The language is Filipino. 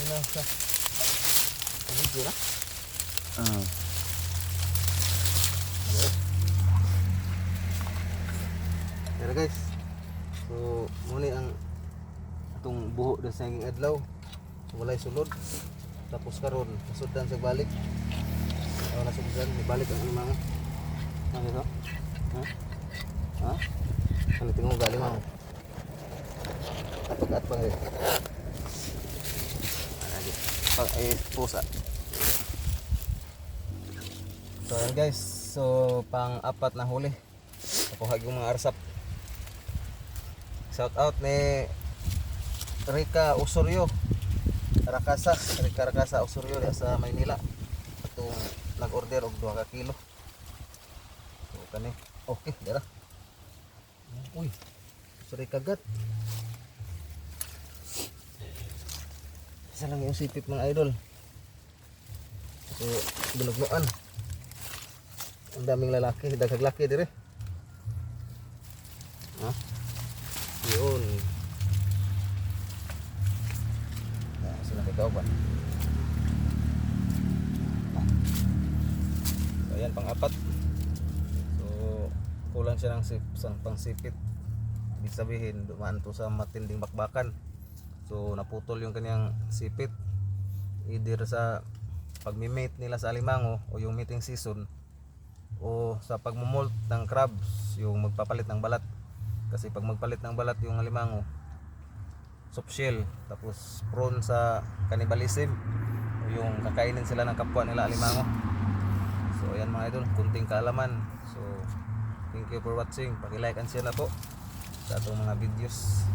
na sa video na. Pero guys, so muli ang atong buho sa sanging adlaw. So, walay sulod. Tapos karon nasuddan sa balik. Nasuddan balik ang mga ano ito? Ha? Ano tingog gali mo? At pang eh. Pag pusa. So yan guys, so pang apat na huli. Nakuha yung mga arsap. Shout out ni Rika Osorio Rakasa Osorio sa Maynila. Itong nag-order og 2 ka kilo. So kani, okay, dira. Uy, sorry kagat. Isa lang yung sipit mga idol. So, binugnuan. Ang daming lalaki, daghang laki dire. Ha? Yun. Sila ikaw ba? So, ayan, pang-apat. So, kulang siya ng pangsipit. Ibig sabihin, dumaan to sa matinding bakbakan. So, naputol yung kanyang sipit. Either sa pagmi-mate nila sa alimango o yung mating season, o sa pagmumolt ng crabs, yung magpapalit ng balat. Kasi pag magpalit ng balat yung alimango, soft shell, tapos prone sa cannibalism, o yung kakainin sila ng kapwa nila alimango. So ayan mga idol, kunting kaalaman. So thank you for watching. Paki-like and share na po sa atong mga videos.